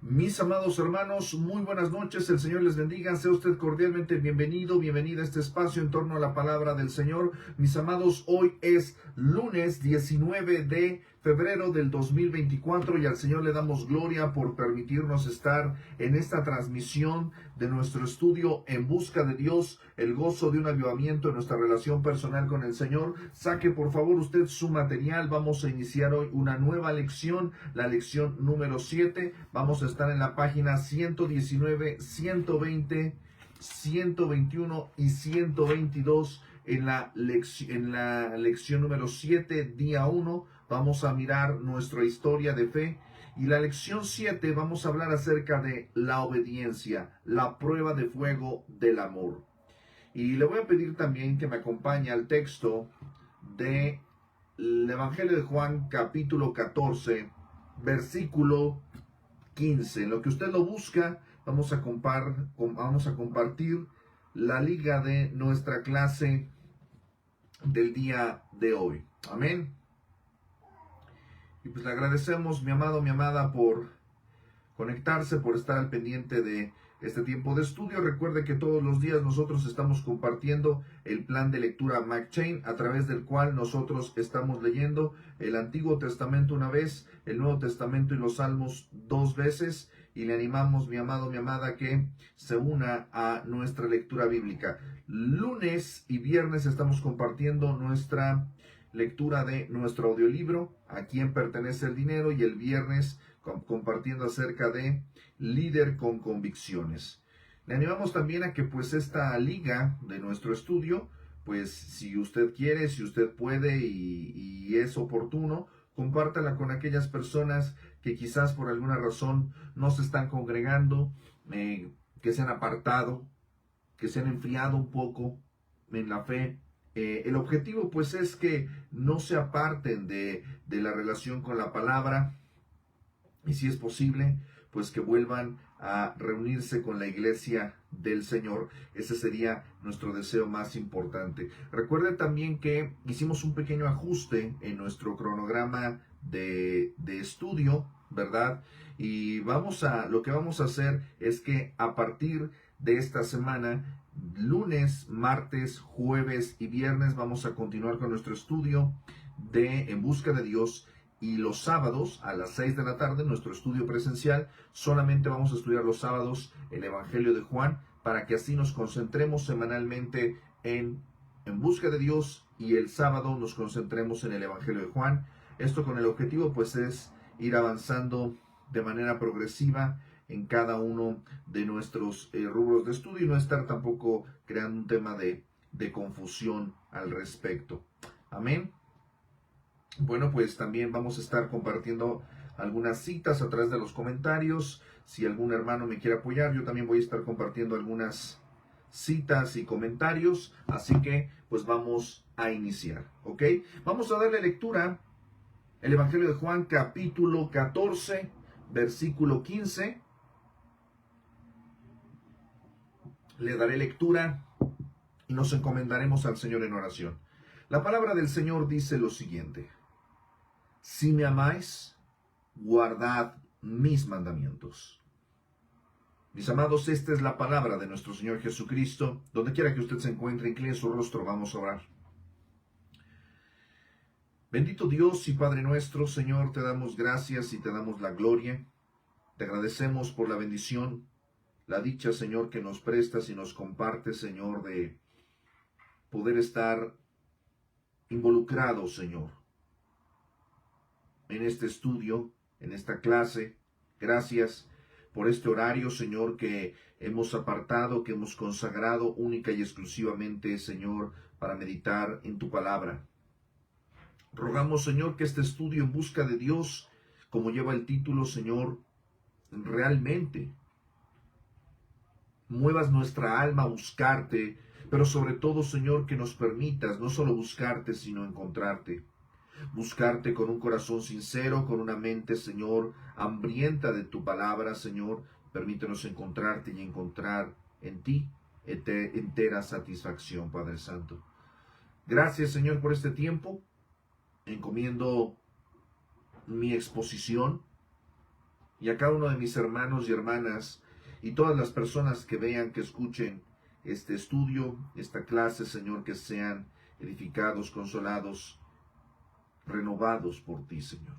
Mis amados hermanos, muy buenas noches, el Señor les bendiga, sea usted cordialmente bienvenido, bienvenida a este espacio en torno a la palabra del Señor. Mis amados, hoy es lunes 19 de febrero del 2024 y al Señor le damos gloria por permitirnos estar en esta transmisión de nuestro estudio En Busca de Dios, el gozo de un avivamiento en nuestra relación personal con el Señor. Saque por favor usted su material, vamos a iniciar hoy una nueva lección, la lección número 7, vamos a estar en la página 119, 120, 121 y 122 en la lección número 7, día 1. Vamos a mirar nuestra historia de fe. Y la lección 7 vamos a hablar acerca de la obediencia, la prueba de fuego del amor. Y le voy a pedir también que me acompañe al texto del Evangelio de Juan, capítulo 14, versículo 15. En lo que usted lo busca, vamos a compartir la liga de nuestra clase del día de hoy. Amén. Y pues le agradecemos, mi amado, mi amada, por conectarse, por estar al pendiente de este tiempo de estudio. Recuerde que todos los días nosotros estamos compartiendo el plan de lectura McChain, a través del cual nosotros estamos leyendo el Antiguo Testamento una vez, el Nuevo Testamento y los Salmos dos veces, y le animamos, mi amado, mi amada, que se una a nuestra lectura bíblica. Lunes y viernes estamos compartiendo nuestra lectura de nuestro audiolibro, A quién pertenece el dinero, y el viernes compartiendo acerca de líder con convicciones. Le animamos también a que pues esta liga de nuestro estudio, pues si usted quiere, si usted puede y es oportuno, compártala con aquellas personas que quizás por alguna razón no se están congregando, que se han apartado, que se han enfriado un poco en la fe. El objetivo pues es que no se aparten de la relación con la palabra, y si es posible pues que vuelvan a reunirse con la iglesia del Señor. Ese sería nuestro deseo más importante. Recuerden también que hicimos un pequeño ajuste en nuestro cronograma de estudio, ¿verdad? Y lo que vamos a hacer es que a partir de esta semana, lunes, martes, jueves y viernes, vamos a continuar con nuestro estudio de En Busca de Dios. Y los sábados a las 6 de la tarde, nuestro estudio presencial, solamente vamos a estudiar los sábados el Evangelio de Juan, para que así nos concentremos semanalmente en Busca de Dios, y el sábado nos concentremos en el Evangelio de Juan. Esto con el objetivo pues es ir avanzando de manera progresiva en cada uno de nuestros rubros de estudio, y no estar tampoco creando un tema de confusión al respecto. Amén. Bueno, pues también vamos a estar compartiendo algunas citas a través de los comentarios. Si algún hermano me quiere apoyar, yo también voy a estar compartiendo algunas citas y comentarios. Así que, pues vamos a iniciar, ¿ok? Vamos a darle lectura al Evangelio de Juan, capítulo 14, versículo 15. Le daré lectura y nos encomendaremos al Señor en oración. La palabra del Señor dice lo siguiente: si me amáis, guardad mis mandamientos. Mis amados, esta es la palabra de nuestro Señor Jesucristo. Donde quiera que usted se encuentre, incline su rostro, vamos a orar. Bendito Dios y Padre nuestro, Señor, te damos gracias y te damos la gloria. Te agradecemos por la bendición, la dicha, Señor, que nos prestas y nos compartes, Señor, de poder estar involucrados, Señor, en este estudio, en esta clase. Gracias por este horario, Señor, que hemos apartado, que hemos consagrado única y exclusivamente, Señor, para meditar en tu palabra. Rogamos, Señor, que este estudio En Busca de Dios, como lleva el título, Señor, realmente muevas nuestra alma a buscarte, pero sobre todo, Señor, que nos permitas no solo buscarte, sino encontrarte. Buscarte con un corazón sincero, con una mente, Señor, hambrienta de tu palabra, Señor. Permítenos encontrarte y encontrar en ti entera satisfacción, Padre Santo. Gracias, Señor, por este tiempo. Encomiendo mi exposición y a cada uno de mis hermanos y hermanas y todas las personas que vean, que escuchen este estudio, esta clase, Señor, que sean edificados, consolados, renovados por ti, Señor.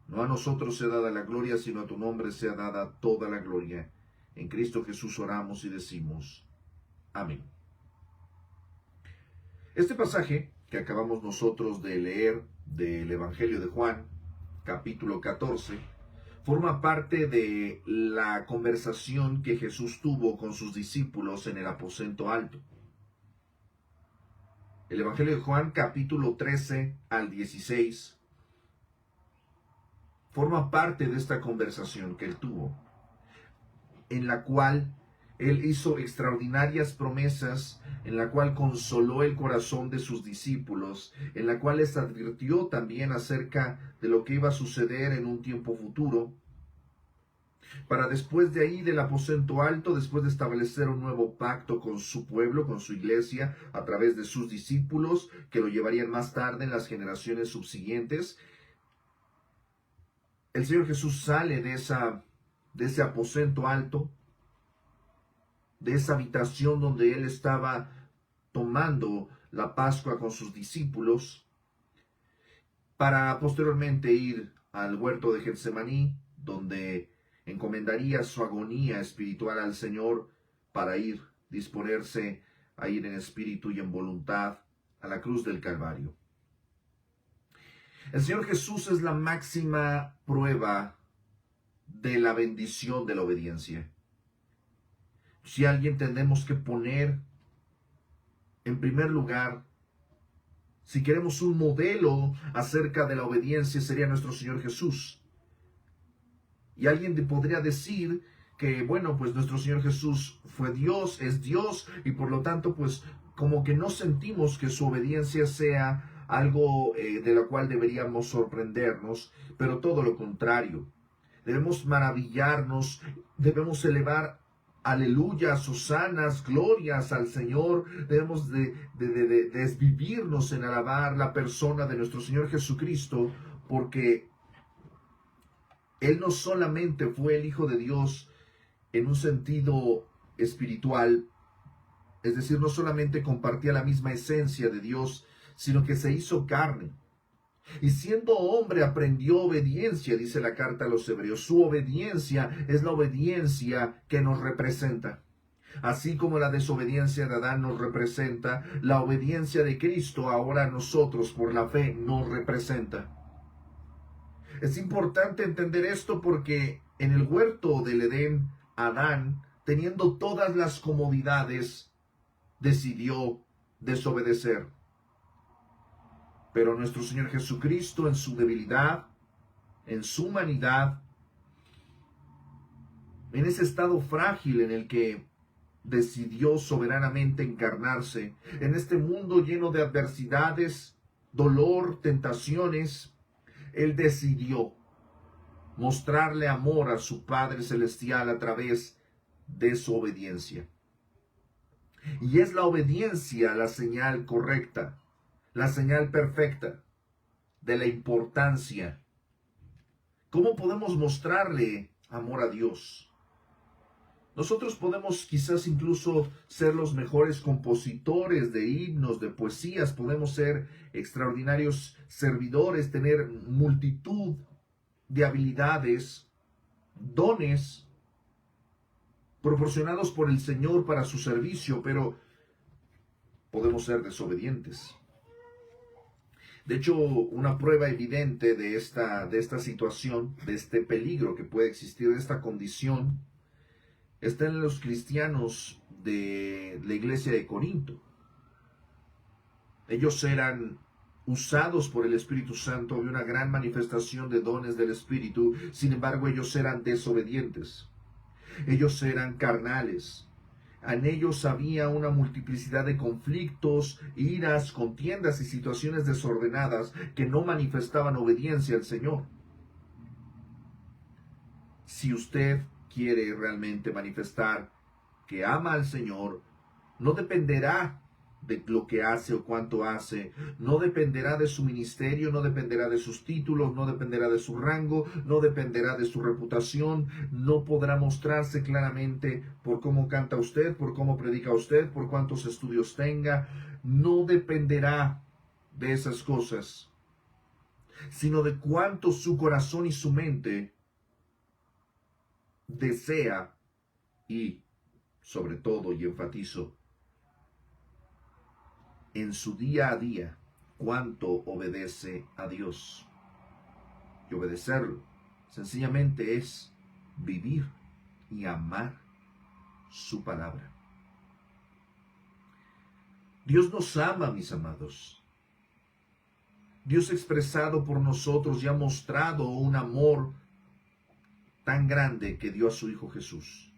No a nosotros sea dada la gloria, sino a tu nombre sea dada toda la gloria. En Cristo Jesús oramos y decimos, amén. Este pasaje que acabamos nosotros de leer del Evangelio de Juan, capítulo 14, forma parte de la conversación que Jesús tuvo con sus discípulos en el aposento alto. El Evangelio de Juan, capítulo 13 al 16, forma parte de esta conversación que él tuvo, en la cual él hizo extraordinarias promesas, en la cual consoló el corazón de sus discípulos, en la cual les advirtió también acerca de lo que iba a suceder en un tiempo futuro, para después de ahí del aposento alto, después de establecer un nuevo pacto con su pueblo, con su iglesia, a través de sus discípulos, que lo llevarían más tarde en las generaciones subsiguientes, el Señor Jesús sale de ese aposento alto, de esa habitación donde él estaba tomando la Pascua con sus discípulos, para posteriormente ir al huerto de Getsemaní, donde encomendaría su agonía espiritual al Señor para disponerse a ir en espíritu y en voluntad a la cruz del Calvario. El Señor Jesús es la máxima prueba de la bendición de la obediencia. Si alguien tenemos que poner en primer lugar, si queremos un modelo acerca de la obediencia, sería nuestro Señor Jesús. Y alguien podría decir que, bueno, pues nuestro Señor Jesús fue Dios, es Dios, y por lo tanto, pues como que no sentimos que su obediencia sea algo de lo cual deberíamos sorprendernos, pero todo lo contrario. Debemos maravillarnos, debemos elevar aleluyas, hosanas, glorias al Señor. Debemos de desvivirnos en alabar la persona de nuestro Señor Jesucristo, porque Él no solamente fue el Hijo de Dios en un sentido espiritual, es decir, no solamente compartía la misma esencia de Dios, sino que se hizo carne. Y siendo hombre aprendió obediencia, dice la carta a los Hebreos. Su obediencia es la obediencia que nos representa. Así como la desobediencia de Adán nos representa, la obediencia de Cristo ahora a nosotros por la fe nos representa. Es importante entender esto porque en el huerto del Edén, Adán, teniendo todas las comodidades, decidió desobedecer. Pero nuestro Señor Jesucristo, en su debilidad, en su humanidad, en ese estado frágil en el que decidió soberanamente encarnarse, en este mundo lleno de adversidades, dolor, tentaciones, Él decidió mostrarle amor a su Padre Celestial a través de su obediencia. Y es la obediencia la señal correcta, la señal perfecta de la importancia. ¿Cómo podemos mostrarle amor a Dios? Nosotros podemos quizás incluso ser los mejores compositores de himnos, de poesías, podemos ser extraordinarios servidores, tener multitud de habilidades, dones proporcionados por el Señor para su servicio, pero podemos ser desobedientes. De hecho, una prueba evidente de esta situación, de este peligro que puede existir, de esta condición, está en los cristianos de la iglesia de Corinto. Ellos eran usados por el Espíritu Santo, había una gran manifestación de dones del Espíritu, sin embargo ellos eran desobedientes, ellos eran carnales. En ellos había una multiplicidad de conflictos, iras, contiendas y situaciones desordenadas que no manifestaban obediencia al Señor. Si usted quiere realmente manifestar que ama al Señor, no dependerá de lo que hace o cuánto hace, no dependerá de su ministerio, no dependerá de sus títulos, no dependerá de su rango, no dependerá de su reputación, no podrá mostrarse claramente por cómo canta usted, por cómo predica usted, por cuántos estudios tenga, no dependerá de esas cosas, sino de cuánto su corazón y su mente desea y, sobre todo, y enfatizo, en su día a día, cuánto obedece a Dios. Y obedecerlo, sencillamente es vivir y amar su palabra. Dios nos ama, mis amados. Dios expresado por nosotros y ha mostrado un amor tan grande que dio a su Hijo Jesús.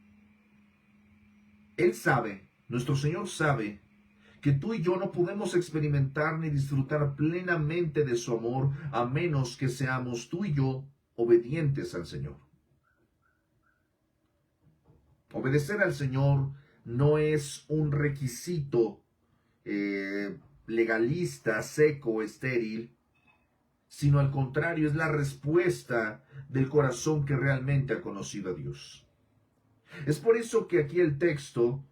Él sabe, nuestro Señor sabe, que tú y yo no podemos experimentar ni disfrutar plenamente de su amor a menos que seamos tú y yo obedientes al Señor. Obedecer al Señor no es un requisito legalista, seco, estéril, sino al contrario, es la respuesta del corazón que realmente ha conocido a Dios. Es por eso que aquí el texto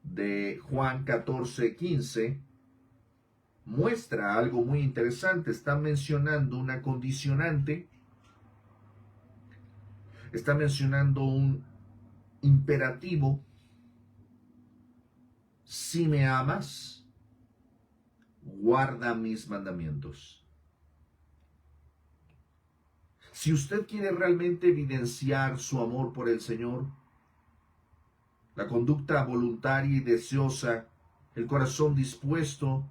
de Juan 14:15 muestra algo muy interesante. Está mencionando una condicionante, está mencionando un imperativo. Si me amas, guarda mis mandamientos. Si usted quiere realmente evidenciar su amor por el Señor, la conducta voluntaria y deseosa, el corazón dispuesto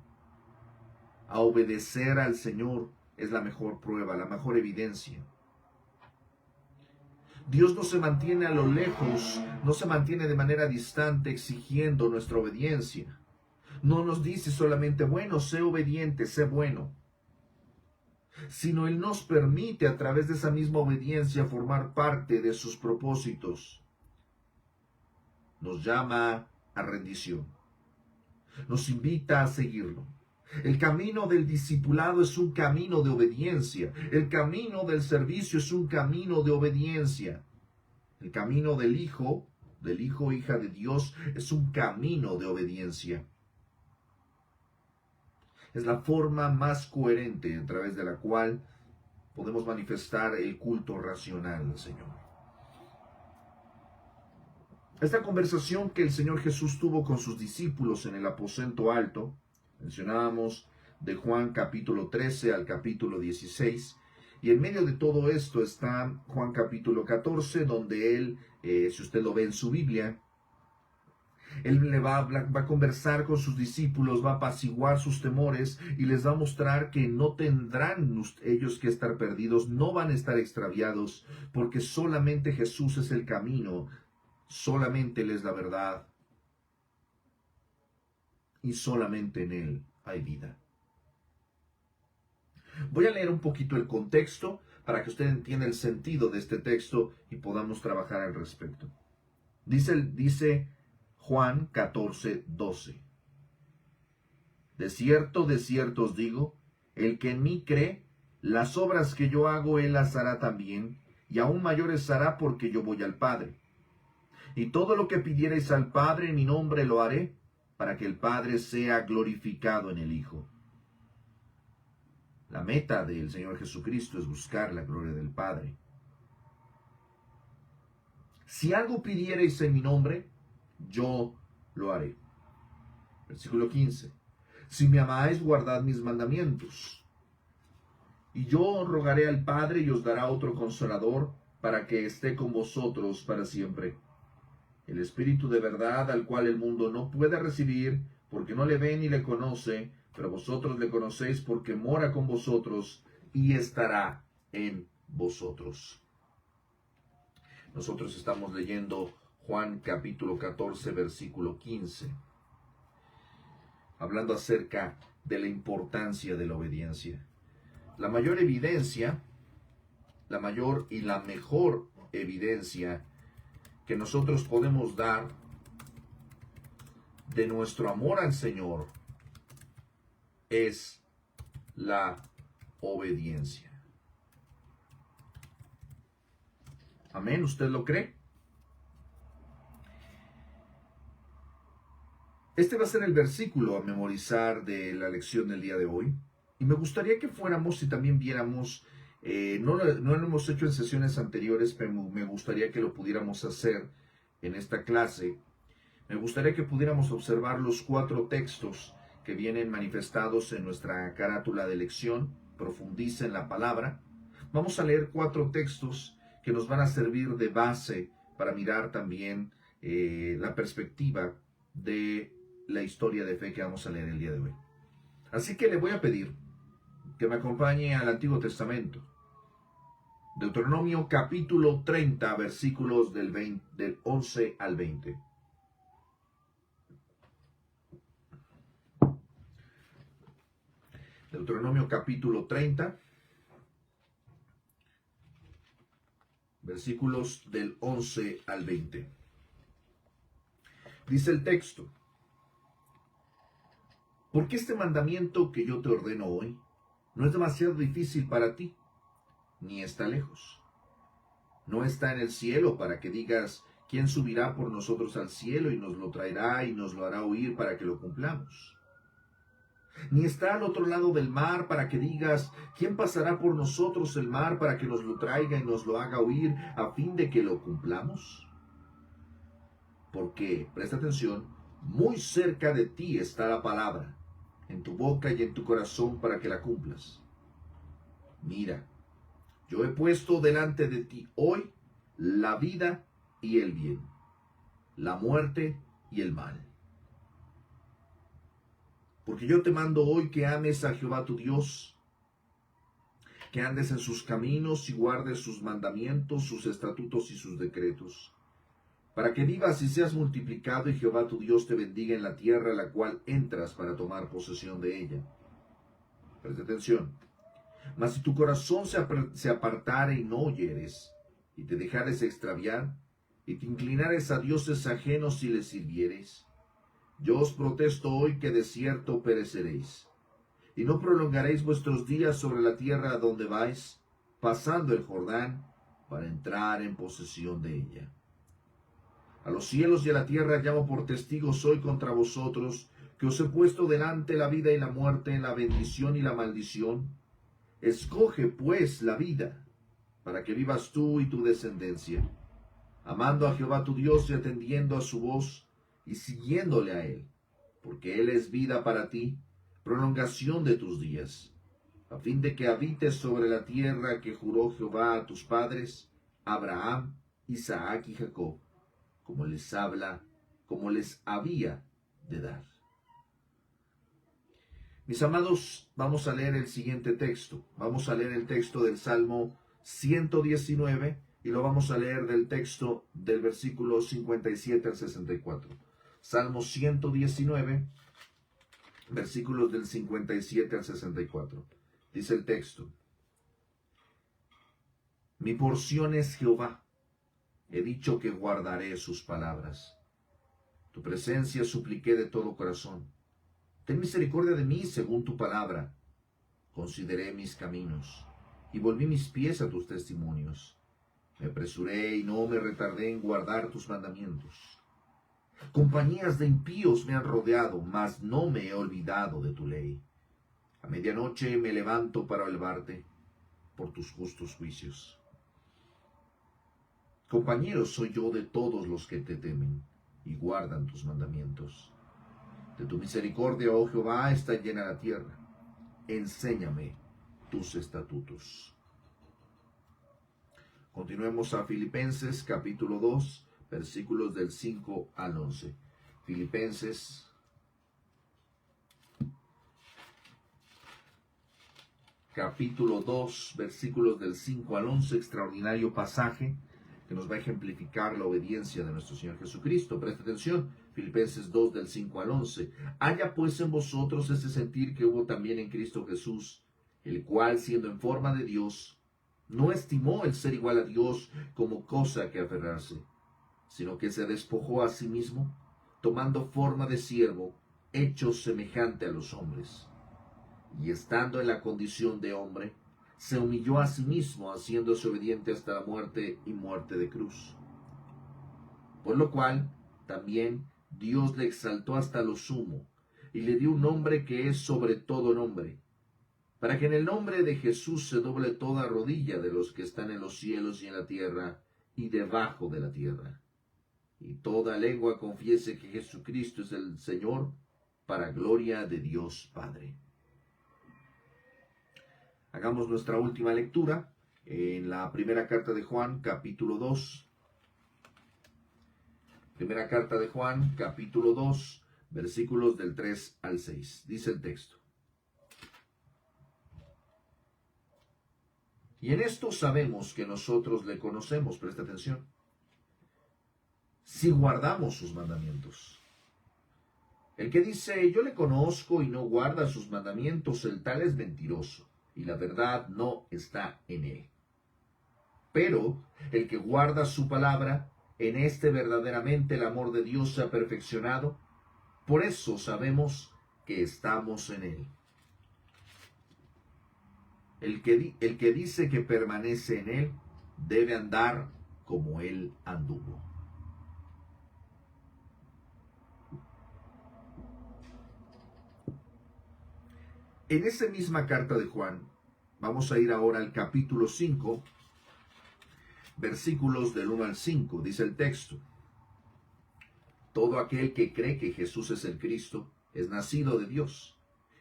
a obedecer al Señor, es la mejor prueba, la mejor evidencia. Dios no se mantiene a lo lejos, no se mantiene de manera distante exigiendo nuestra obediencia. No nos dice solamente, bueno, sé obediente, sé bueno, sino Él nos permite a través de esa misma obediencia formar parte de sus propósitos. Nos llama a rendición, nos invita a seguirlo. El camino del discipulado es un camino de obediencia. El camino del servicio es un camino de obediencia. El camino del hijo o hija de Dios, es un camino de obediencia. Es la forma más coherente a través de la cual podemos manifestar el culto racional al Señor. Esta conversación que el Señor Jesús tuvo con sus discípulos en el aposento alto, mencionábamos de Juan capítulo 13 al capítulo 16, y en medio de todo esto está Juan capítulo 14, donde él, si usted lo ve en su Biblia, él va a conversar con sus discípulos, va a apaciguar sus temores y les va a mostrar que no tendrán ellos que estar perdidos, no van a estar extraviados, porque solamente Jesús es el camino, solamente Él es la verdad y solamente en Él hay vida. Voy a leer un poquito el contexto para que usted entienda el sentido de este texto y podamos trabajar al respecto. Dice Juan 14:12. De cierto os digo, el que en mí cree, las obras que yo hago, él las hará también, y aún mayores hará, porque yo voy al Padre. Y todo lo que pidiereis al Padre en mi nombre lo haré, para que el Padre sea glorificado en el Hijo. La meta del Señor Jesucristo es buscar la gloria del Padre. Si algo pidiereis en mi nombre, yo lo haré. Versículo 15. Si me amáis, guardad mis mandamientos. Y yo rogaré al Padre y os dará otro consolador, para que esté con vosotros para siempre. El Espíritu de verdad, al cual el mundo no puede recibir, porque no le ve ni le conoce, pero vosotros le conocéis porque mora con vosotros y estará en vosotros. Nosotros estamos leyendo Juan capítulo 14, versículo 15, hablando acerca de la importancia de la obediencia. La mayor evidencia, la mayor y la mejor evidencia que nosotros podemos dar de nuestro amor al Señor es la obediencia. Amén, ¿usted lo cree? Este va a ser el versículo a memorizar de la lección del día de hoy. Y me gustaría que fuéramos y también viéramos, no lo hemos hecho en sesiones anteriores, pero me gustaría que lo pudiéramos hacer en esta clase. Me gustaría que pudiéramos observar los 4 textos que vienen manifestados en nuestra carátula de lección. Profundiza en la palabra. Vamos a leer 4 textos que nos van a servir de base para mirar también la perspectiva de la historia de fe que vamos a leer el día de hoy. Así que le voy a pedir que me acompañe al Antiguo Testamento. Deuteronomio capítulo 30, versículos del 11 al 20. Deuteronomio capítulo 30, versículos del 11 al 20. Dice el texto: porque este mandamiento que yo te ordeno hoy no es demasiado difícil para ti, ni está lejos. No está en el cielo para que digas, ¿quién subirá por nosotros al cielo y nos lo traerá y nos lo hará oír para que lo cumplamos? Ni está al otro lado del mar para que digas, ¿quién pasará por nosotros el mar para que nos lo traiga y nos lo haga oír a fin de que lo cumplamos? Porque, presta atención, muy cerca de ti está la palabra, en tu boca y en tu corazón para que la cumplas. Mira, yo he puesto delante de ti hoy la vida y el bien, la muerte y el mal. Porque yo te mando hoy que ames a Jehová tu Dios, que andes en sus caminos y guardes sus mandamientos, sus estatutos y sus decretos, para que vivas y seas multiplicado y Jehová tu Dios te bendiga en la tierra a la cual entras para tomar posesión de ella. Presta atención. Mas si tu corazón se apartare y no oyeres, y te dejares extraviar, y te inclinares a dioses ajenos y les sirvieres, yo os protesto hoy que de cierto pereceréis, y no prolongaréis vuestros días sobre la tierra a donde vais, pasando el Jordán, para entrar en posesión de ella. A los cielos y a la tierra llamo por testigos hoy contra vosotros, que os he puesto delante la vida y la muerte, la bendición y la maldición. Escoge pues la vida, para que vivas tú y tu descendencia, amando a Jehová tu Dios y atendiendo a su voz, y siguiéndole a él, porque él es vida para ti, prolongación de tus días, a fin de que habites sobre la tierra que juró Jehová a tus padres, Abraham, Isaac y Jacob, como les había de dar. Mis amados, vamos a leer el siguiente texto. Vamos a leer el texto del Salmo 119 y lo vamos a leer del texto del versículo 57 al 64. Salmo 119, versículos del 57 al 64. Dice el texto: mi porción es Jehová. He dicho que guardaré sus palabras. Tu presencia supliqué de todo corazón. Ten misericordia de mí según tu palabra. Consideré mis caminos y volví mis pies a tus testimonios. Me apresuré y no me retardé en guardar tus mandamientos. Compañías de impíos me han rodeado, mas no me he olvidado de tu ley. A medianoche me levanto para alabarte por tus justos juicios. Compañero soy yo de todos los que te temen y guardan tus mandamientos. De tu misericordia, oh Jehová, está llena la tierra. Enséñame tus estatutos. Continuemos a Filipenses capítulo 2, versículos del 5 al 11. Filipenses capítulo 2, versículos del 5 al 11, extraordinario pasaje que nos va a ejemplificar la obediencia de nuestro Señor Jesucristo. Presta atención, Filipenses 2 del 5 al 11. Haya pues en vosotros ese sentir que hubo también en Cristo Jesús, el cual, siendo en forma de Dios, no estimó el ser igual a Dios como cosa que aferrarse, sino que se despojó a sí mismo, tomando forma de siervo, hecho semejante a los hombres. y estando en la condición de hombre, se humilló a sí mismo, haciéndose obediente hasta la muerte y muerte de cruz. Por lo cual, también Dios le exaltó hasta lo sumo, y le dio un nombre que es sobre todo nombre, para que en el nombre de Jesús se doble toda rodilla de los que están en los cielos y en la tierra y debajo de la tierra, y toda lengua confiese que Jesucristo es el Señor, para gloria de Dios Padre. Hagamos nuestra última lectura en la primera carta de Juan, capítulo 2. Primera carta de Juan, capítulo 2, versículos del 3 al 6. Dice el texto: Y en esto sabemos que nosotros le conocemos, presta atención, si guardamos sus mandamientos. El que dice, yo le conozco y no guarda sus mandamientos, el tal es mentiroso, y la verdad no está en él. Pero el que guarda su palabra, en este verdaderamente el amor de Dios se ha perfeccionado. Por eso sabemos que estamos en él. El que dice que permanece en él, debe andar como él anduvo. En esa misma carta de Juan, vamos a ir ahora al capítulo 5, versículos del 1 al 5, dice el texto: Todo aquel que cree que Jesús es el Cristo es nacido de Dios,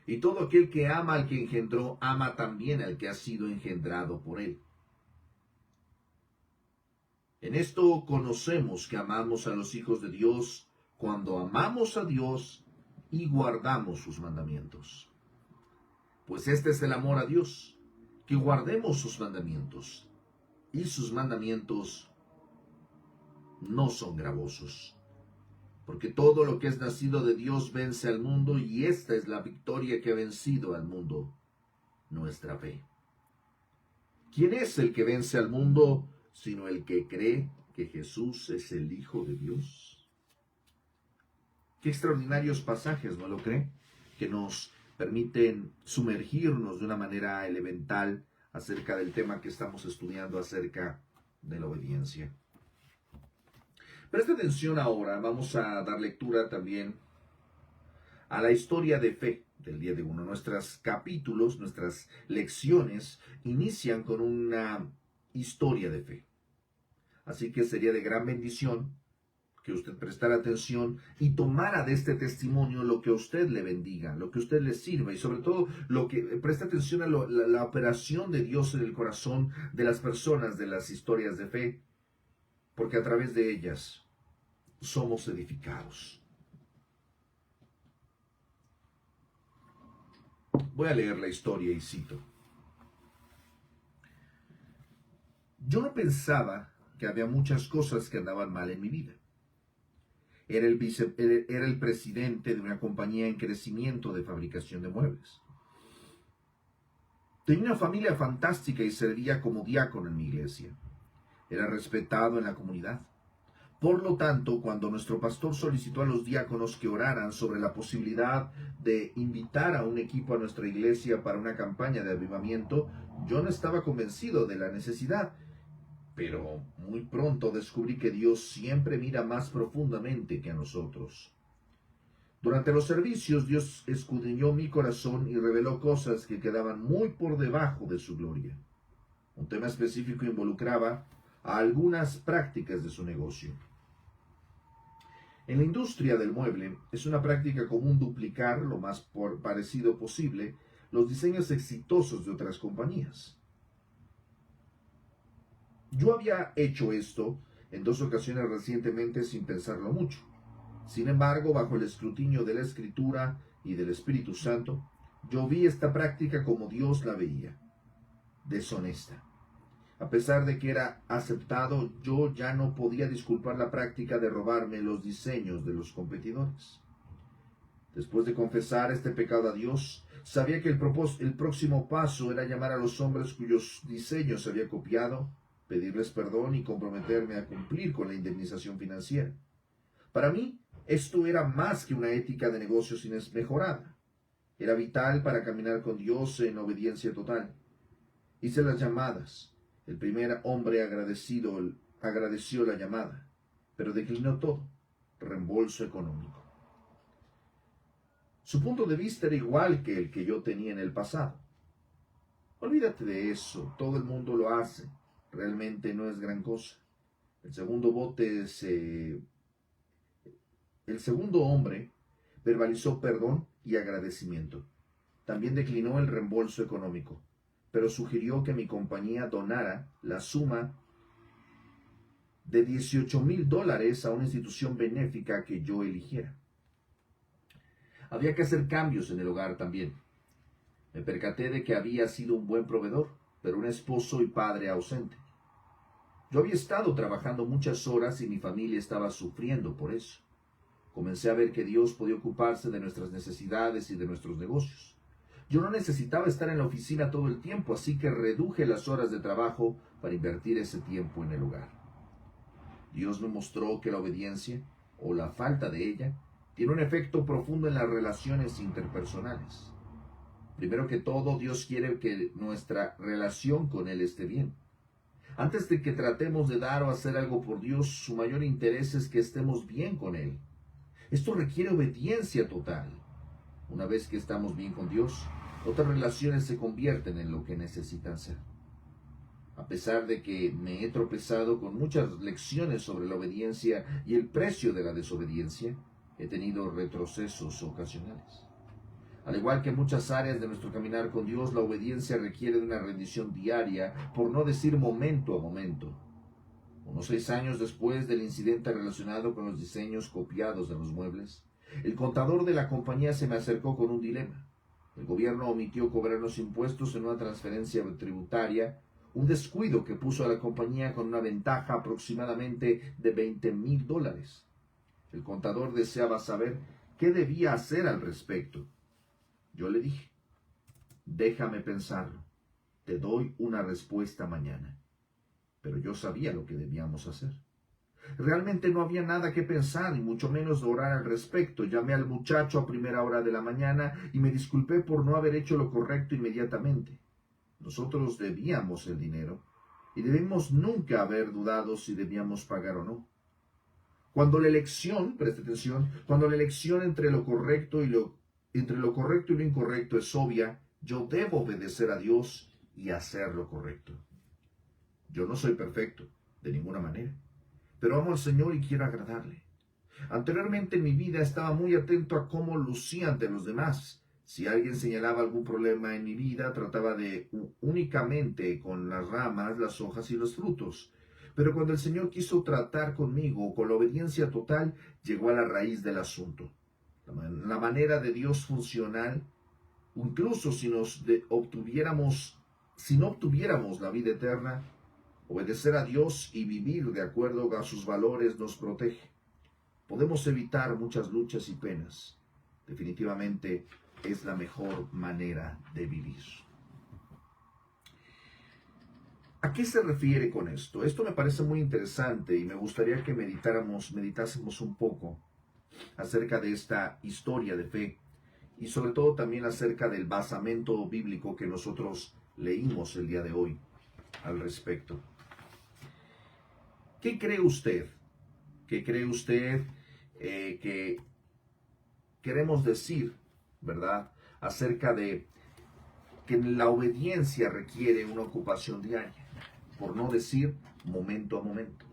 y todo aquel que ama al que engendró, ama también al que ha sido engendrado por él. En esto conocemos que amamos a los hijos de Dios, cuando amamos a Dios y guardamos sus mandamientos. Pues este es el amor a Dios, que guardemos sus mandamientos, y sus mandamientos no son gravosos. Porque todo lo que es nacido de Dios vence al mundo, y esta es la victoria que ha vencido al mundo, nuestra fe. ¿Quién es el que vence al mundo, sino el que cree que Jesús es el Hijo de Dios? Qué extraordinarios pasajes, ¿no lo cree? Que nos permiten sumergirnos de una manera elemental acerca del tema que estamos estudiando acerca de la obediencia. Presta atención ahora, vamos a dar lectura también a la historia de fe del día de hoy. Nuestros capítulos, nuestras lecciones inician con una historia de fe. Así que sería de gran bendición que usted prestara atención y tomara de este testimonio lo que a usted le bendiga, lo que a usted le sirva, y sobre todo lo que preste atención a la operación de Dios en el corazón de las personas de las historias de fe, porque a través de ellas somos edificados. Voy a leer la historia y cito: Yo no pensaba que había muchas cosas que andaban mal en mi vida. Era el presidente de una compañía en crecimiento de fabricación de muebles. Tenía una familia fantástica y servía como diácono en mi iglesia. Era respetado en la comunidad. Por lo tanto, cuando nuestro pastor solicitó a los diáconos que oraran sobre la posibilidad de invitar a un equipo a nuestra iglesia para una campaña de avivamiento, yo no estaba convencido de la necesidad. Pero muy pronto descubrí que Dios siempre mira más profundamente que a nosotros. Durante los servicios, Dios escudriñó mi corazón y reveló cosas que quedaban muy por debajo de su gloria. Un tema específico involucraba a algunas prácticas de su negocio. En la industria del mueble es una práctica común duplicar lo más parecido posible los diseños exitosos de otras compañías. Yo había hecho esto en 2 ocasiones recientemente sin pensarlo mucho. Sin embargo, bajo el escrutinio de la Escritura y del Espíritu Santo, yo vi esta práctica como Dios la veía: deshonesta. A pesar de que era aceptado, yo ya no podía disculpar la práctica de robarme los diseños de los competidores. Después de confesar este pecado a Dios, sabía que el próximo paso era llamar a los hombres cuyos diseños había copiado, pedirles perdón y comprometerme a cumplir con la indemnización financiera. Para mí, esto era más que una ética de negocios mejorada. Era vital para caminar con Dios en obediencia total. Hice las llamadas. El primer hombre agradeció la llamada, pero declinó todo. Reembolso económico. Su punto de vista era igual que el que yo tenía en el pasado. Olvídate de eso, todo el mundo lo hace. Realmente no es gran cosa. El segundo hombre verbalizó perdón y agradecimiento. También declinó el reembolso económico, pero sugirió que mi compañía donara la suma de $18,000 a una institución benéfica que yo eligiera. Había que hacer cambios en el hogar también. Me percaté de que había sido un buen proveedor, pero un esposo y padre ausente. Yo había estado trabajando muchas horas y mi familia estaba sufriendo por eso. Comencé a ver que Dios podía ocuparse de nuestras necesidades y de nuestros negocios. Yo no necesitaba estar en la oficina todo el tiempo, así que reduje las horas de trabajo para invertir ese tiempo en el hogar. Dios me mostró que la obediencia, o la falta de ella, tiene un efecto profundo en las relaciones interpersonales. Primero que todo, Dios quiere que nuestra relación con Él esté bien. Antes de que tratemos de dar o hacer algo por Dios, su mayor interés es que estemos bien con Él. Esto requiere obediencia total. Una vez que estamos bien con Dios, otras relaciones se convierten en lo que necesitan ser. A pesar de que me he tropezado con muchas lecciones sobre la obediencia y el precio de la desobediencia, he tenido retrocesos ocasionales. Al igual que en muchas áreas de nuestro caminar con Dios, la obediencia requiere de una rendición diaria, por no decir momento a momento. Unos 6 años después del incidente relacionado con los diseños copiados de los muebles, el contador de la compañía se me acercó con un dilema. El gobierno omitió cobrarnos impuestos en una transferencia tributaria, un descuido que puso a la compañía con una ventaja aproximadamente de $20,000. El contador deseaba saber qué debía hacer al respecto. Yo le dije, déjame pensarlo, te doy una respuesta mañana. Pero yo sabía lo que debíamos hacer. Realmente no había nada que pensar, y mucho menos orar al respecto. Llamé al muchacho a primera hora de la mañana y me disculpé por no haber hecho lo correcto inmediatamente. Nosotros debíamos el dinero y debimos nunca haber dudado si debíamos pagar o no. Cuando la elección, preste atención, cuando la elección entre lo correcto y lo incorrecto es obvia, yo debo obedecer a Dios y hacer lo correcto. Yo no soy perfecto, de ninguna manera, pero amo al Señor y quiero agradarle. Anteriormente en mi vida estaba muy atento a cómo lucía ante los demás. Si alguien señalaba algún problema en mi vida, trataba de únicamente con las ramas, las hojas y los frutos. Pero cuando el Señor quiso tratar conmigo con la obediencia total, llegó a la raíz del asunto. La manera de Dios funcional, incluso si no obtuviéramos la vida eterna, obedecer a Dios y vivir de acuerdo a sus valores nos protege. Podemos evitar muchas luchas y penas. Definitivamente es la mejor manera de vivir. ¿A qué se refiere con esto? Esto me parece muy interesante y me gustaría que meditásemos un poco acerca de esta historia de fe y sobre todo también acerca del basamento bíblico que nosotros leímos el día de hoy al respecto. ¿Qué cree usted? ¿Qué cree usted que queremos decir, verdad, acerca de que la obediencia requiere una ocupación diaria, por no decir momento a momento?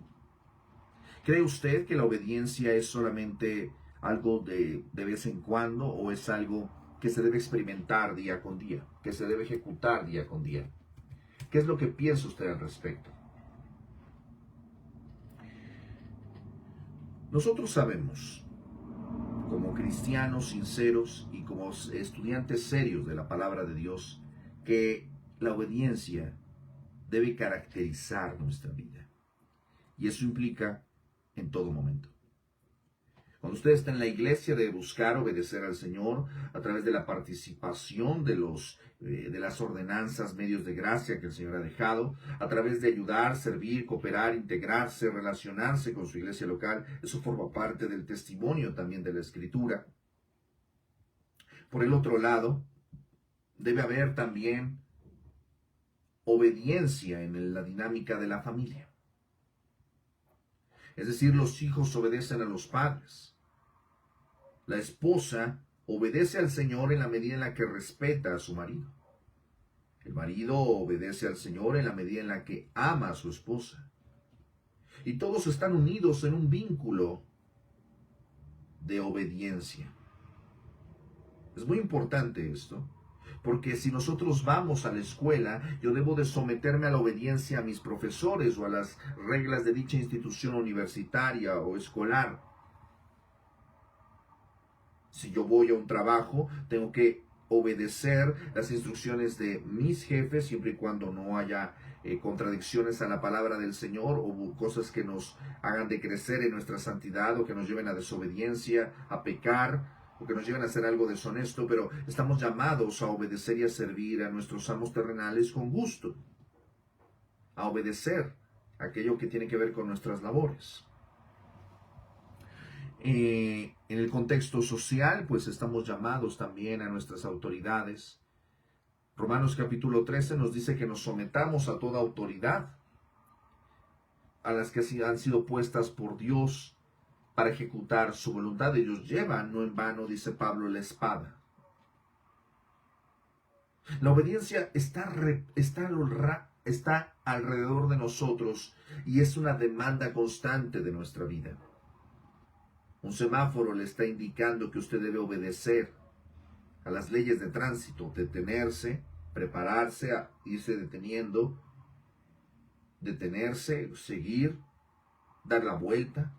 ¿Cree usted que la obediencia es solamente algo de vez en cuando o es algo que se debe experimentar día con día, que se debe ejecutar día con día? ¿Qué es lo que piensa usted al respecto? Nosotros sabemos, como cristianos sinceros y como estudiantes serios de la palabra de Dios, que la obediencia debe caracterizar nuestra vida. Y eso implica en todo momento. Cuando usted está en la iglesia, debe buscar obedecer al Señor a través de la participación de las ordenanzas, medios de gracia que el Señor ha dejado, a través de ayudar, servir, cooperar, integrarse, relacionarse con su iglesia local. Eso forma parte del testimonio también de la Escritura. Por el otro lado, debe haber también obediencia en la dinámica de la familia. Es decir, los hijos obedecen a los padres. La esposa obedece al Señor en la medida en la que respeta a su marido. El marido obedece al Señor en la medida en la que ama a su esposa. Y todos están unidos en un vínculo de obediencia. Es muy importante esto, porque si nosotros vamos a la escuela, yo debo de someterme a la obediencia a mis profesores o a las reglas de dicha institución universitaria o escolar. Si yo voy a un trabajo, tengo que obedecer las instrucciones de mis jefes, siempre y cuando no haya contradicciones a la palabra del Señor o cosas que nos hagan decrecer en nuestra santidad o que nos lleven a desobediencia, a pecar o que nos lleven a hacer algo deshonesto, pero estamos llamados a obedecer y a servir a nuestros amos terrenales con gusto, a obedecer aquello que tiene que ver con nuestras labores. En el contexto social, pues estamos llamados también a nuestras autoridades. Romanos capítulo 13 nos dice que nos sometamos a toda autoridad, a las que han sido puestas por Dios para ejecutar su voluntad. Ellos llevan, no en vano, dice Pablo, la espada. La obediencia está alrededor de nosotros y es una demanda constante de nuestra vida. Un semáforo le está indicando que usted debe obedecer a las leyes de tránsito, detenerse, prepararse, a irse deteniendo, detenerse, seguir, dar la vuelta.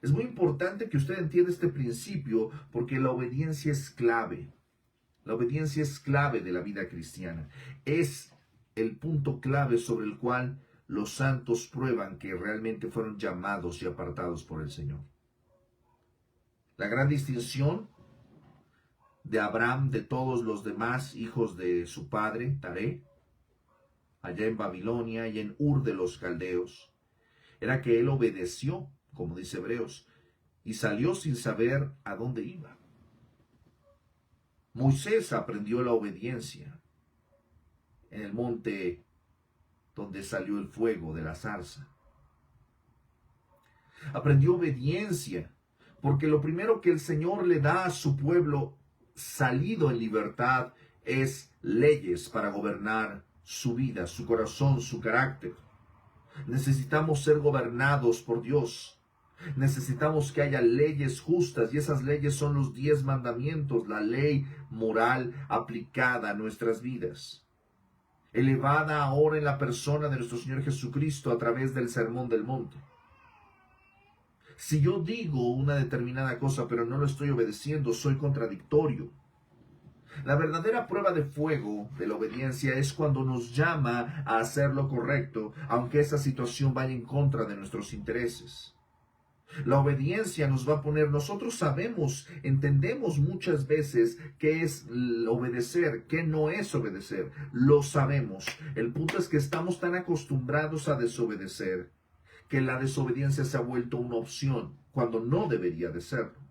Es muy importante que usted entienda este principio porque la obediencia es clave. La obediencia es clave de la vida cristiana. Es el punto clave sobre el cual los santos prueban que realmente fueron llamados y apartados por el Señor. La gran distinción de Abraham de todos los demás hijos de su padre, Taré, allá en Babilonia y en Ur de los Caldeos, era que él obedeció, como dice Hebreos, y salió sin saber a dónde iba. Moisés aprendió la obediencia en el monte donde salió el fuego de la zarza. Aprendió obediencia, porque lo primero que el Señor le da a su pueblo salido en libertad es leyes para gobernar su vida, su corazón, su carácter. Necesitamos ser gobernados por Dios. Necesitamos que haya leyes justas y esas leyes son los 10 mandamientos, la ley moral aplicada a nuestras vidas, elevada ahora en la persona de nuestro Señor Jesucristo a través del Sermón del Monte. Si yo digo una determinada cosa pero no lo estoy obedeciendo, soy contradictorio. La verdadera prueba de fuego de la obediencia es cuando nos llama a hacer lo correcto, aunque esa situación vaya en contra de nuestros intereses. La obediencia nos va a poner, nosotros sabemos, entendemos muchas veces qué es obedecer, qué no es obedecer. Lo sabemos. El punto es que estamos tan acostumbrados a desobedecer que la desobediencia se ha vuelto una opción cuando no debería de serlo.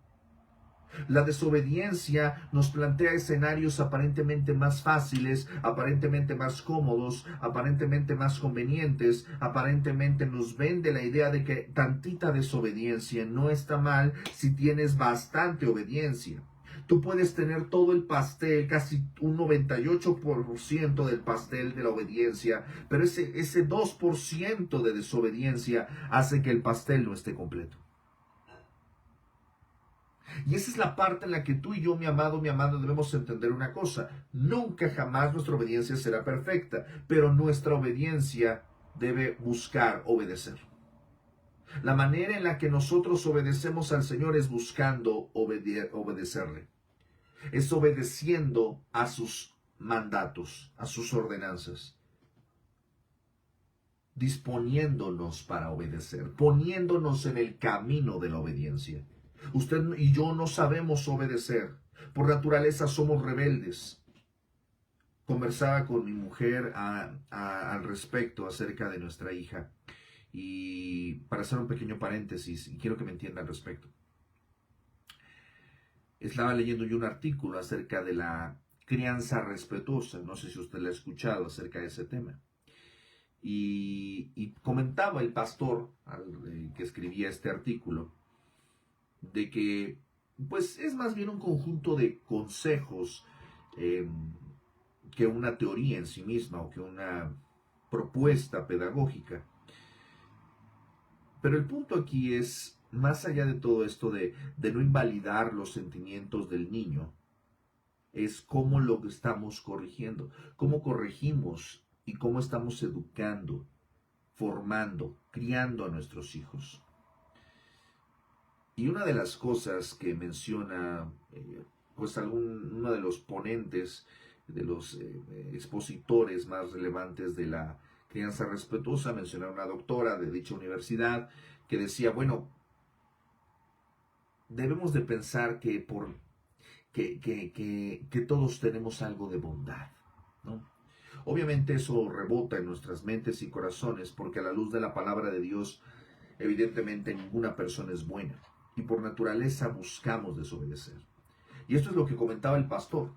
La desobediencia nos plantea escenarios aparentemente más fáciles, aparentemente más cómodos, aparentemente más convenientes, aparentemente nos vende la idea de que tantita desobediencia no está mal si tienes bastante obediencia. Tú puedes tener todo el pastel, casi un 98% del pastel de la obediencia, pero ese 2% de desobediencia hace que el pastel no esté completo. Y esa es la parte en la que tú y yo, mi amado, debemos entender una cosa. Nunca jamás nuestra obediencia será perfecta, pero nuestra obediencia debe buscar obedecer. La manera en la que nosotros obedecemos al Señor es buscando obedecerle. Es obedeciendo a sus mandatos, a sus ordenanzas. Disponiéndonos para obedecer, poniéndonos en el camino de la obediencia. Usted y yo no sabemos obedecer. Por naturaleza somos rebeldes. Conversaba con mi mujer al respecto acerca de nuestra hija. Y para hacer un pequeño paréntesis, y quiero que me entienda al respecto. Estaba leyendo yo un artículo acerca de la crianza respetuosa, no sé si usted lo ha escuchado acerca de ese tema. Y comentaba el pastor que escribía este artículo de que pues es más bien un conjunto de consejos eh, que una teoría en sí misma o que una propuesta pedagógica. Pero el punto aquí es, más allá de todo esto de no invalidar los sentimientos del niño, es cómo lo estamos corrigiendo, cómo corregimos y cómo estamos educando, formando, criando a nuestros hijos. Y una de las cosas que menciona pues uno de los ponentes, de los expositores más relevantes de la crianza respetuosa, menciona una doctora de dicha universidad que decía, bueno, debemos de pensar que todos tenemos algo de bondad, ¿no? Obviamente eso rebota en nuestras mentes y corazones porque a la luz de la palabra de Dios, evidentemente ninguna persona es buena y por naturaleza buscamos desobedecer. Y esto es lo que comentaba el pastor.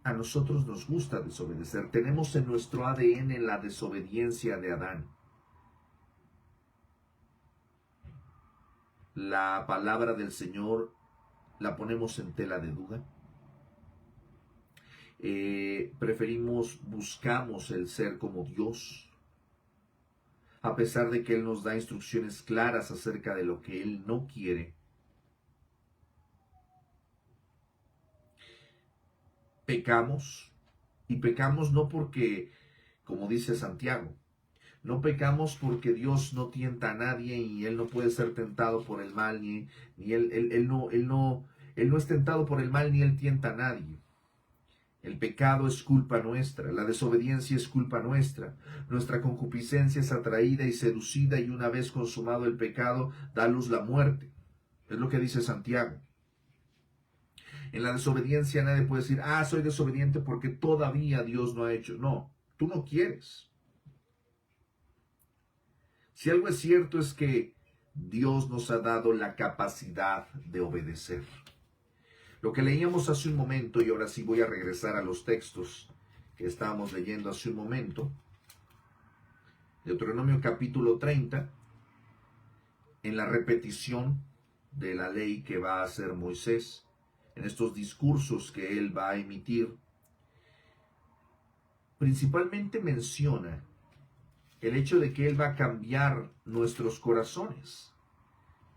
A nosotros nos gusta desobedecer. Tenemos en nuestro ADN la desobediencia de Adán. La palabra del Señor la ponemos en tela de duda. Buscamos el ser como Dios, a pesar de que Él nos da instrucciones claras acerca de lo que Él no quiere. Pecamos, y pecamos no porque, como dice Santiago, no pecamos porque Dios no tienta a nadie y Él no puede ser tentado por el mal, ni Él no es tentado por el mal, ni Él tienta a nadie. El pecado es culpa nuestra, la desobediencia es culpa nuestra. Nuestra concupiscencia es atraída y seducida y una vez consumado el pecado da a luz la muerte. Es lo que dice Santiago. En la desobediencia nadie puede decir, soy desobediente porque todavía Dios no ha hecho. No, tú no quieres. Si algo es cierto es que Dios nos ha dado la capacidad de obedecer. Lo que leíamos hace un momento, y ahora sí voy a regresar a los textos que estábamos leyendo hace un momento, Deuteronomio capítulo 30, en la repetición de la ley que va a hacer Moisés, en estos discursos que él va a emitir, principalmente menciona el hecho de que él va a cambiar nuestros corazones.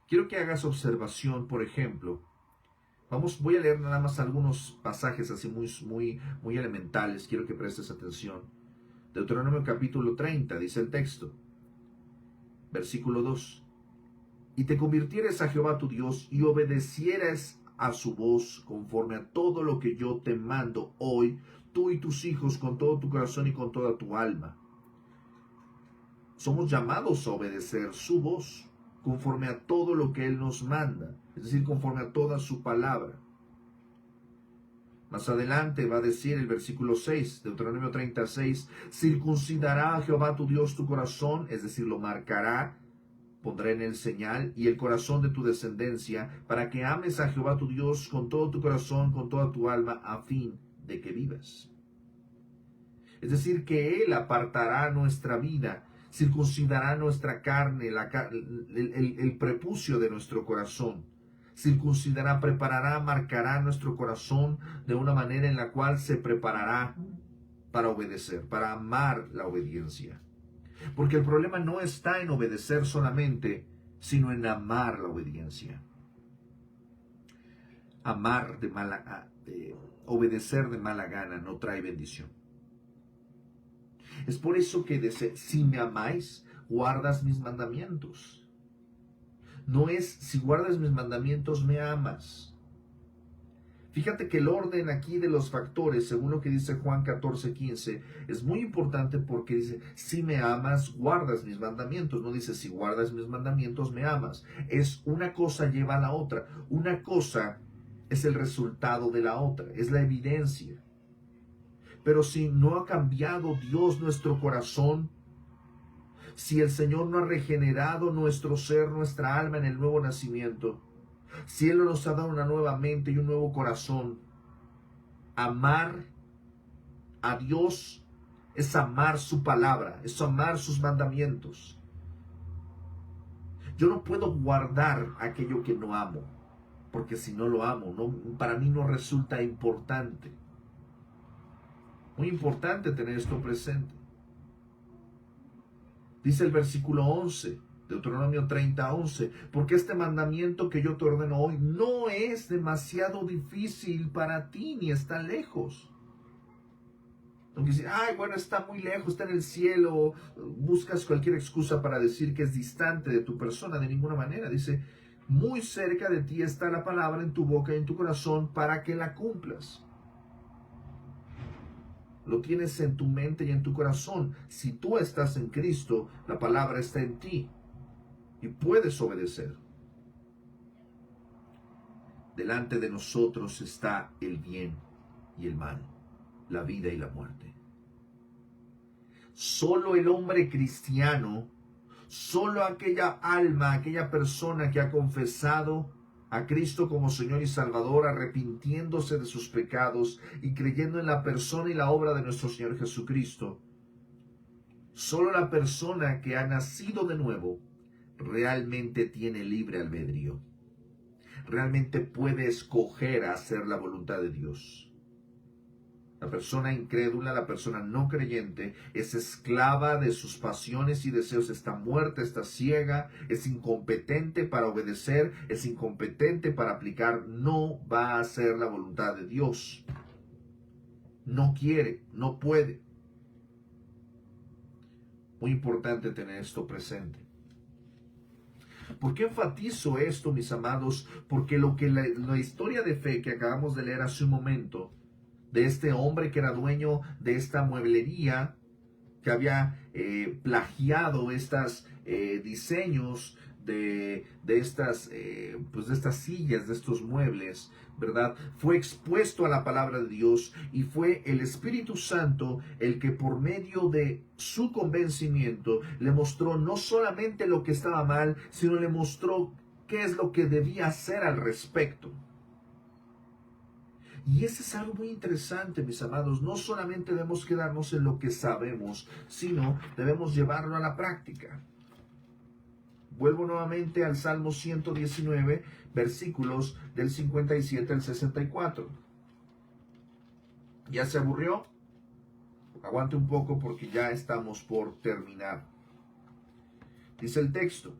Quiero que hagas observación, por ejemplo, voy a leer nada más algunos pasajes así muy elementales, quiero que prestes atención. Deuteronomio capítulo 30, dice el texto, versículo 2. Y te convirtieres a Jehová tu Dios y obedecieras a su voz conforme a todo lo que yo te mando hoy, tú y tus hijos con todo tu corazón y con toda tu alma. Somos llamados a obedecer su voz conforme a todo lo que Él nos manda, es decir, conforme a toda su palabra. Más adelante va a decir el versículo 6, Deuteronomio 36, circuncidará a Jehová tu Dios tu corazón, es decir, lo marcará, pondrá en él señal, y el corazón de tu descendencia, para que ames a Jehová tu Dios con todo tu corazón, con toda tu alma, a fin de que vivas. Es decir, que Él apartará nuestra vida, circuncidará nuestra carne, el prepucio de nuestro corazón. Circuncidará, preparará, marcará nuestro corazón de una manera en la cual se preparará para obedecer, para amar la obediencia. Porque el problema no está en obedecer solamente, sino en amar la obediencia. Obedecer de mala gana no trae bendición. Es por eso que dice, si me amáis, guardas mis mandamientos. No es, si guardas mis mandamientos, me amas. Fíjate que el orden aquí de los factores, según lo que dice Juan 14:15, es muy importante porque dice, si me amas, guardas mis mandamientos. No dice, si guardas mis mandamientos, me amas. Es una cosa lleva a la otra. Una cosa es el resultado de la otra, es la evidencia. Pero si no ha cambiado Dios nuestro corazón, si el Señor no ha regenerado nuestro ser, nuestra alma en el nuevo nacimiento, Si Él nos ha dado una nueva mente y un nuevo corazón, amar a Dios es amar su palabra, es amar sus mandamientos. Yo no puedo guardar aquello que no amo, porque si no lo amo, para mí no resulta importante. Muy importante tener esto presente. Dice el versículo 11, Deuteronomio 30:11, porque este mandamiento que yo te ordeno hoy no es demasiado difícil para ti, ni está lejos. Aunque dice, ay, bueno, está muy lejos, está en el cielo, buscas cualquier excusa para decir que es distante de tu persona, de ninguna manera. Dice, muy cerca de ti está la palabra en tu boca y en tu corazón para que la cumplas. Lo tienes en tu mente y en tu corazón. Si tú estás en Cristo, la palabra está en ti y puedes obedecer. Delante de nosotros está el bien y el mal, la vida y la muerte. Solo el hombre cristiano, solo aquella alma, aquella persona que ha confesado a Cristo como Señor y Salvador, arrepintiéndose de sus pecados y creyendo en la persona y la obra de nuestro Señor Jesucristo, solo la persona que ha nacido de nuevo realmente tiene libre albedrío. Realmente puede escoger hacer la voluntad de Dios. La persona incrédula, la persona no creyente, es esclava de sus pasiones y deseos, está muerta, está ciega, es incompetente para obedecer, es incompetente para aplicar, no va a hacer la voluntad de Dios. No quiere, no puede. Muy importante tener esto presente. ¿Por qué enfatizo esto, mis amados? Porque la historia de fe que acabamos de leer hace un momento, de este hombre que era dueño de esta mueblería, que había plagiado estos diseños de estas sillas, de estos muebles, ¿verdad? Fue expuesto a la palabra de Dios y fue el Espíritu Santo el que por medio de su convencimiento le mostró no solamente lo que estaba mal, sino le mostró qué es lo que debía hacer al respecto. Y eso es algo muy interesante, mis amados. No solamente debemos quedarnos en lo que sabemos, sino debemos llevarlo a la práctica. Vuelvo nuevamente al Salmo 119, versículos del 57 al 64. ¿Ya se aburrió? Aguante un poco porque ya estamos por terminar. Dice el texto.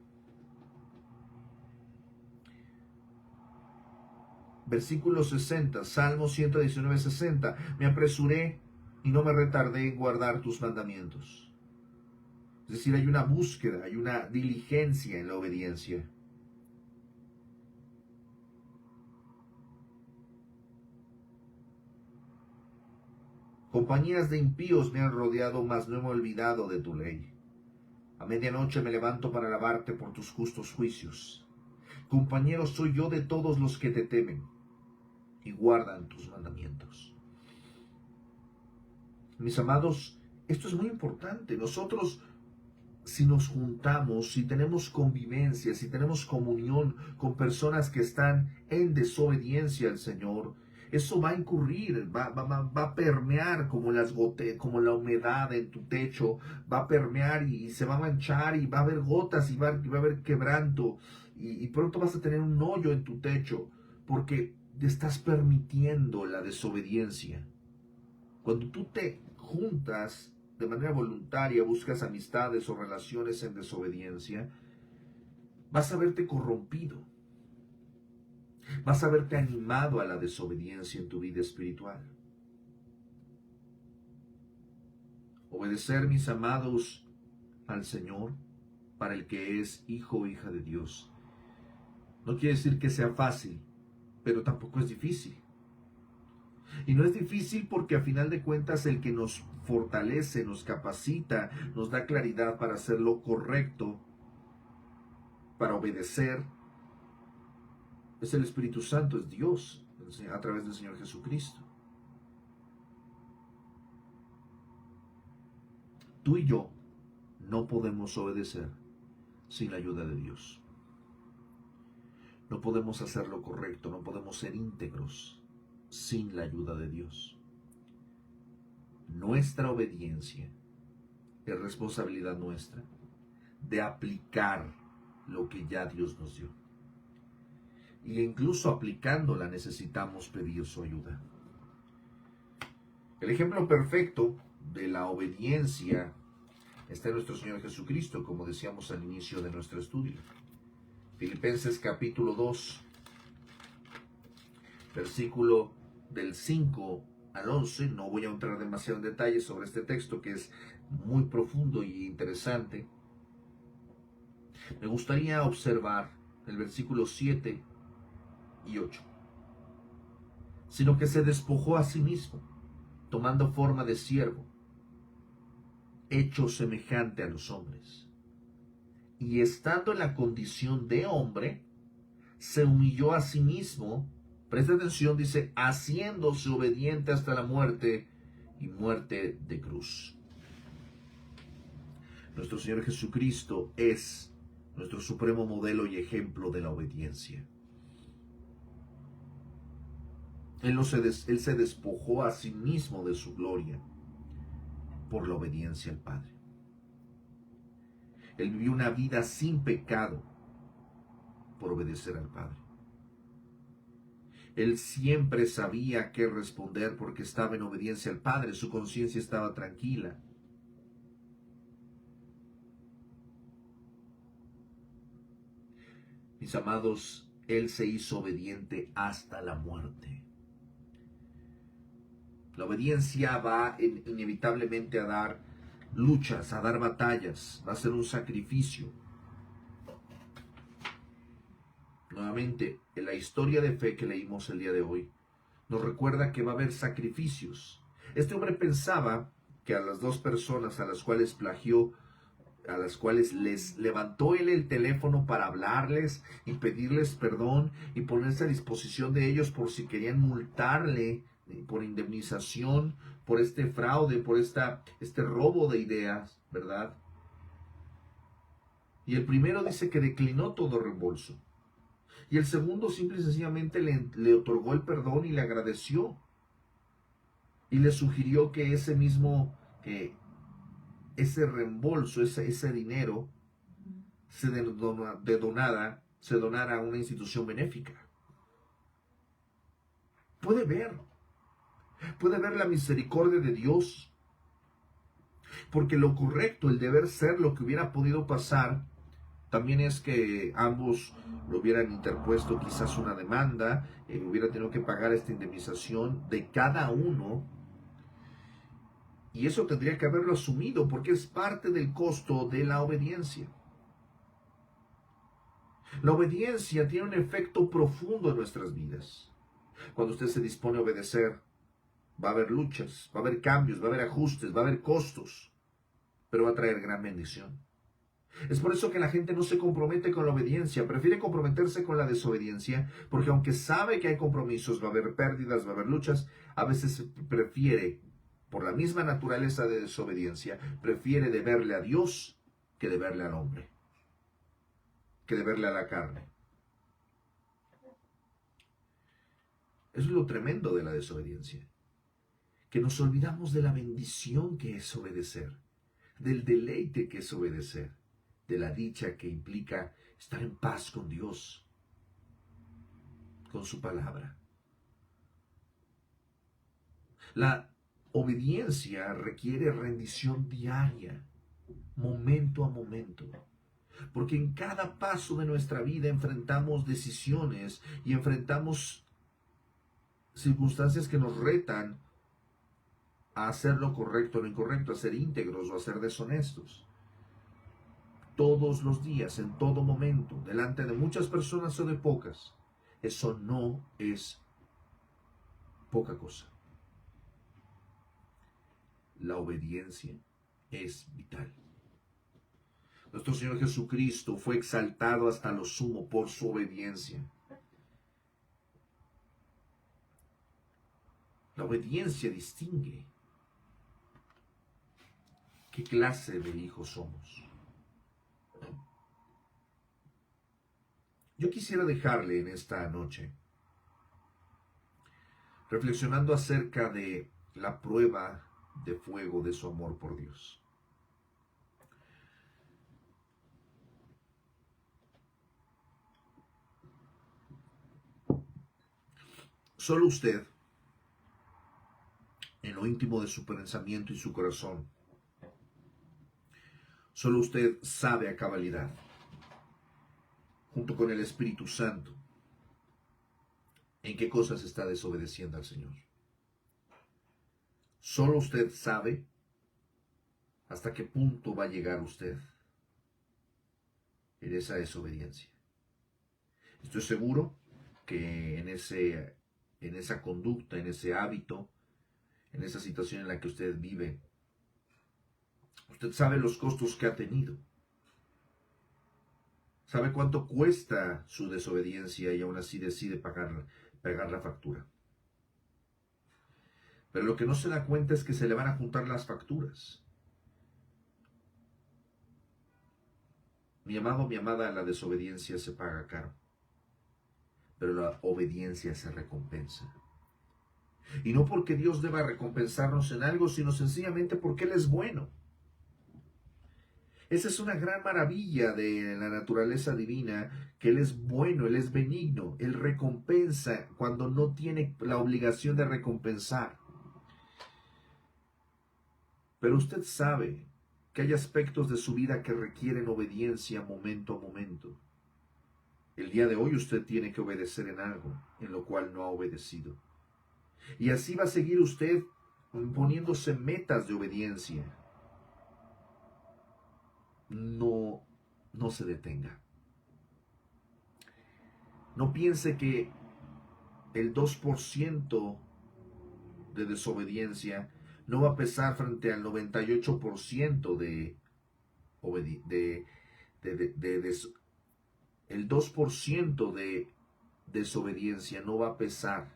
Versículo 60, Salmo 119, 60. Me apresuré y no me retardé en guardar tus mandamientos. Es decir, hay una búsqueda, hay una diligencia en la obediencia. Compañías de impíos me han rodeado, mas no me he olvidado de tu ley. A medianoche me levanto para alabarte por tus justos juicios. Compañero soy yo de todos los que te temen y guardan tus mandamientos. Mis amados, esto es muy importante. Nosotros, si nos juntamos, si tenemos convivencia, si tenemos comunión con personas que están en desobediencia al Señor, eso va a incurrir, va a permear como como la humedad en tu techo, va a permear y se va a manchar y va a haber gotas y va a haber quebranto y pronto vas a tener un hoyo en tu techo porque te estás permitiendo la desobediencia. Cuando tú te juntas de manera voluntaria, buscas amistades o relaciones en desobediencia, vas a verte corrompido. Vas a verte animado a la desobediencia en tu vida espiritual. Obedecer, mis amados, al Señor, para el que es hijo o hija de Dios, no quiere decir que sea fácil, pero tampoco es difícil. Y no es difícil porque a final de cuentas el que nos fortalece, nos capacita, nos da claridad para hacer lo correcto, para obedecer, es el Espíritu Santo, es Dios, a través del Señor Jesucristo. Tú y yo no podemos obedecer sin la ayuda de Dios. No podemos hacer lo correcto, no podemos ser íntegros sin la ayuda de Dios. Nuestra obediencia es responsabilidad nuestra de aplicar lo que ya Dios nos dio. Y incluso aplicándola necesitamos pedir su ayuda. El ejemplo perfecto de la obediencia está en nuestro Señor Jesucristo, como decíamos al inicio de nuestro estudio. Filipenses capítulo 2, versículo del 5 al 11. No voy a entrar demasiado en detalle sobre este texto que es muy profundo y interesante. Me gustaría observar el versículo 7 y 8. Sino que se despojó a sí mismo, tomando forma de siervo, hecho semejante a los hombres. Y estando en la condición de hombre, se humilló a sí mismo. Presta atención, dice, haciéndose obediente hasta la muerte y muerte de cruz. Nuestro Señor Jesucristo es nuestro supremo modelo y ejemplo de la obediencia. Él se despojó a sí mismo de su gloria por la obediencia al Padre. Él vivió una vida sin pecado por obedecer al Padre. Él siempre sabía qué responder porque estaba en obediencia al Padre. Su conciencia estaba tranquila. Mis amados, Él se hizo obediente hasta la muerte. La obediencia va inevitablemente a dar luchas, a dar batallas, va a ser un sacrificio. Nuevamente, en la historia de fe que leímos el día de hoy, nos recuerda que va a haber sacrificios. Este hombre pensaba que a las dos personas a las cuales plagió, a las cuales les levantó él el teléfono para hablarles y pedirles perdón y ponerse a disposición de ellos por si querían multarle por indemnización, por este fraude, por este robo de ideas, ¿verdad? Y el primero dice que declinó todo reembolso. Y el segundo simple y sencillamente le otorgó el perdón y le agradeció. Y le sugirió que ese reembolso, ese dinero, se donara a una institución benéfica. Puede ver la misericordia de Dios, porque lo correcto, el deber ser, lo que hubiera podido pasar, también es que ambos lo hubieran interpuesto quizás una demanda, hubiera tenido que pagar esta indemnización de cada uno, y eso tendría que haberlo asumido, porque es parte del costo de la obediencia. La obediencia tiene un efecto profundo en nuestras vidas. Cuando usted se dispone a obedecer, va a haber luchas, va a haber cambios, va a haber ajustes, va a haber costos, pero va a traer gran bendición. Es por eso que la gente no se compromete con la obediencia, prefiere comprometerse con la desobediencia, porque aunque sabe que hay compromisos, va a haber pérdidas, va a haber luchas, a veces prefiere, por la misma naturaleza de desobediencia, prefiere deberle a Dios que deberle al hombre, que deberle a la carne. Eso es lo tremendo de la desobediencia, que nos olvidamos de la bendición que es obedecer, del deleite que es obedecer, de la dicha que implica estar en paz con Dios, con su palabra. La obediencia requiere rendición diaria, momento a momento, porque en cada paso de nuestra vida enfrentamos decisiones y enfrentamos circunstancias que nos retan a hacer lo correcto o lo incorrecto, a ser íntegros o a ser deshonestos. Todos los días, en todo momento, delante de muchas personas o de pocas, eso no es poca cosa. La obediencia es vital. Nuestro Señor Jesucristo fue exaltado hasta lo sumo por su obediencia. La obediencia distingue qué clase de hijos somos. Yo quisiera dejarle en esta noche reflexionando acerca de la prueba de fuego de su amor por Dios. Solo usted, en lo íntimo de su pensamiento y su corazón, solo usted sabe a cabalidad, junto con el Espíritu Santo, en qué cosas está desobedeciendo al Señor. Solo usted sabe hasta qué punto va a llegar usted en esa desobediencia. Estoy seguro que en esa conducta, en ese hábito, en esa situación en la que usted vive, usted sabe los costos que ha tenido. Sabe cuánto cuesta su desobediencia y aún así decide pagar la factura. Pero lo que no se da cuenta es que se le van a juntar las facturas. Mi amado, mi amada, la desobediencia se paga caro, pero la obediencia se recompensa. Y no porque Dios deba recompensarnos en algo, sino sencillamente porque Él es bueno. Esa es una gran maravilla de la naturaleza divina, que Él es bueno, Él es benigno, Él recompensa cuando no tiene la obligación de recompensar. Pero usted sabe que hay aspectos de su vida que requieren obediencia momento a momento. El día de hoy usted tiene que obedecer en algo en lo cual no ha obedecido. Y así va a seguir usted poniéndose metas de obediencia. No se detenga. No piense que el 2% de desobediencia no va a pesar frente al 98% el 2% de desobediencia no va a pesar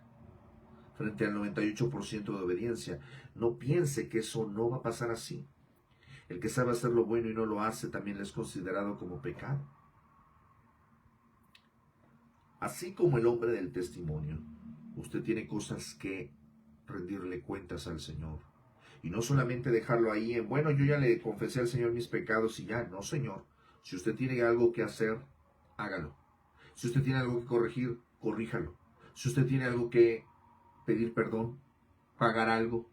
frente al 98% de obediencia. No piense que eso no va a pasar así. El que sabe hacer lo bueno y no lo hace también es considerado como pecado. Así como el hombre del testimonio, usted tiene cosas que rendirle cuentas al Señor. Y no solamente dejarlo ahí en, bueno, yo ya le confesé al Señor mis pecados y ya. No, Señor. Si usted tiene algo que hacer, hágalo. Si usted tiene algo que corregir, corríjalo. Si usted tiene algo que pedir perdón, pagar algo.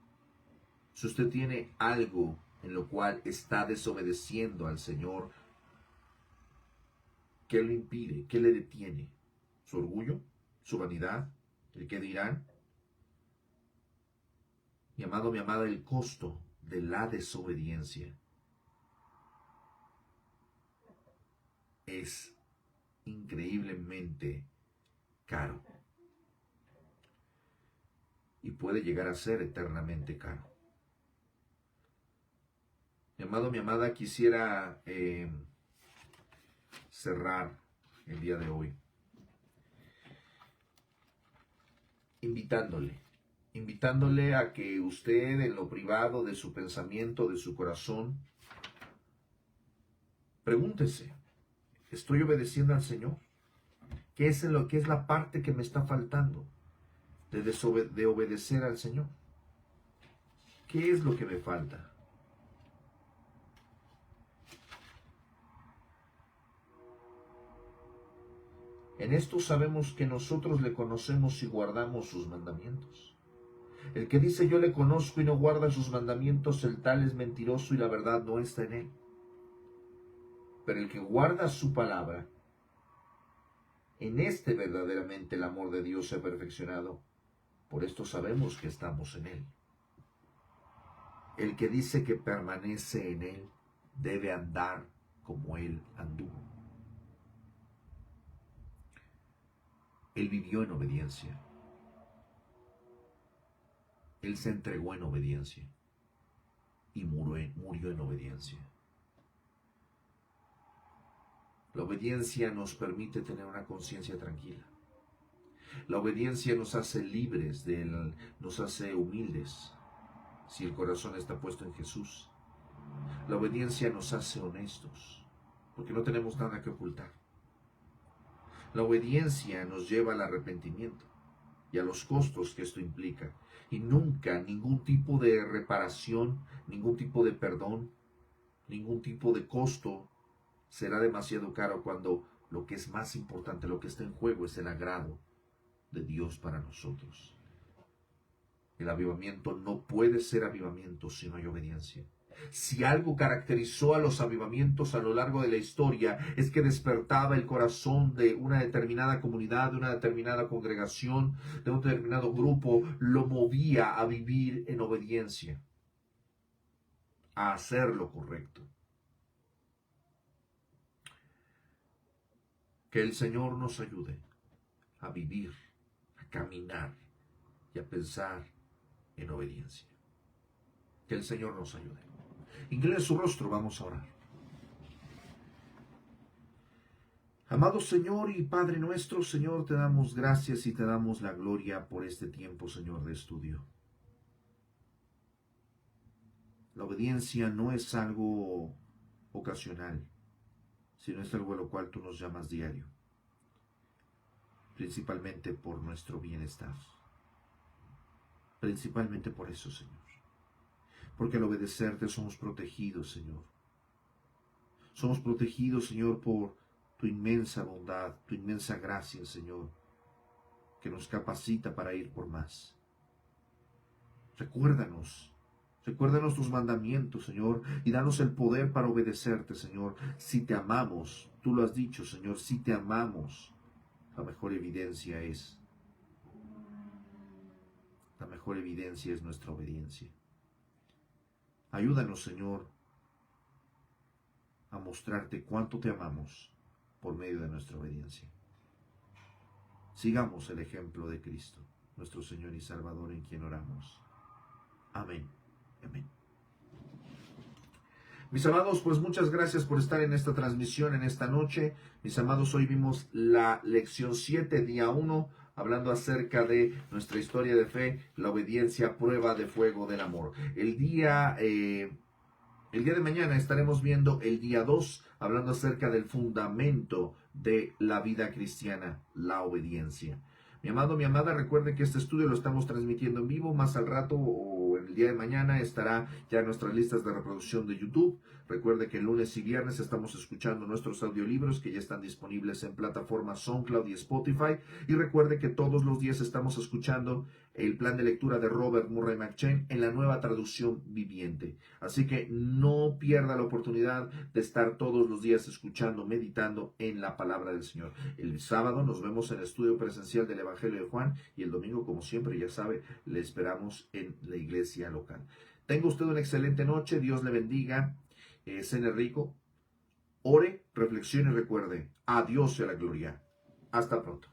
Si usted tiene algo en lo cual está desobedeciendo al Señor, ¿qué lo impide? ¿Qué le detiene? ¿Su orgullo? ¿Su vanidad? ¿El qué dirán? Mi amado, mi amada, el costo de la desobediencia es increíblemente caro y puede llegar a ser eternamente caro. Mi amado, mi amada, quisiera cerrar el día de hoy invitándole a que usted en lo privado de su pensamiento, de su corazón, pregúntese, ¿estoy obedeciendo al Señor? ¿Qué es la parte que me está faltando de obedecer al Señor? ¿Qué es lo que me falta? En esto sabemos que nosotros le conocemos y guardamos sus mandamientos. El que dice yo le conozco y no guarda sus mandamientos, el tal es mentiroso y la verdad no está en él. Pero el que guarda su palabra, en este verdaderamente el amor de Dios se ha perfeccionado. Por esto sabemos que estamos en él. El que dice que permanece en él debe andar como él anduvo. Él vivió en obediencia. Él se entregó en obediencia y murió en obediencia. La obediencia nos permite tener una conciencia tranquila. La obediencia nos hace libres, nos hace humildes, si el corazón está puesto en Jesús. La obediencia nos hace honestos, porque no tenemos nada que ocultar. La obediencia nos lleva al arrepentimiento y a los costos que esto implica. Y nunca ningún tipo de reparación, ningún tipo de perdón, ningún tipo de costo será demasiado caro cuando lo que es más importante, lo que está en juego es el agrado de Dios para nosotros. El avivamiento no puede ser avivamiento si no hay obediencia. Si algo caracterizó a los avivamientos a lo largo de la historia es que despertaba el corazón de una determinada comunidad, de una determinada congregación, de un determinado grupo, lo movía a vivir en obediencia, a hacer lo correcto. Que el Señor nos ayude a vivir, a caminar y a pensar en obediencia. Que el Señor nos ayude. Incline su rostro, vamos a orar. Amado Señor y Padre nuestro, Señor, te damos gracias y te damos la gloria por este tiempo, Señor, de estudio. La obediencia no es algo ocasional, sino es algo a lo cual tú nos llamas diario, principalmente por nuestro bienestar. Principalmente por eso, Señor. Porque al obedecerte somos protegidos, Señor. Somos protegidos, Señor, por tu inmensa bondad, tu inmensa gracia, Señor, que nos capacita para ir por más. Recuérdanos tus mandamientos, Señor, y danos el poder para obedecerte, Señor. Si te amamos, tú lo has dicho, Señor, si te amamos, la mejor evidencia es nuestra obediencia. Ayúdanos, Señor, a mostrarte cuánto te amamos por medio de nuestra obediencia. Sigamos el ejemplo de Cristo, nuestro Señor y Salvador, en quien oramos. Amén. Amén. Mis amados, pues muchas gracias por estar en esta transmisión en esta noche. Mis amados, hoy vimos la lección 7, día 1, hablando acerca de nuestra historia de fe, la obediencia, prueba de fuego del amor. El día de mañana estaremos viendo el día 2, hablando acerca del fundamento de la vida cristiana, la obediencia. Mi amado, mi amada, recuerde que este estudio lo estamos transmitiendo en vivo. Más al rato o el día de mañana estará ya en nuestras listas de reproducción de YouTube. Recuerde que el lunes y viernes estamos escuchando nuestros audiolibros que ya están disponibles en plataformas SoundCloud y Spotify. Y recuerde que todos los días estamos escuchando el plan de lectura de Robert Murray McCheyne en la nueva traducción viviente. Así que no pierda la oportunidad de estar todos los días escuchando, meditando en la palabra del Señor. El sábado nos vemos en el estudio presencial del Evangelio de Juan y el domingo, como siempre, ya sabe, le esperamos en la iglesia local. Tenga usted una excelente noche, Dios le bendiga, cene rico, ore, reflexione y recuerde, a Dios sea la gloria. Hasta pronto.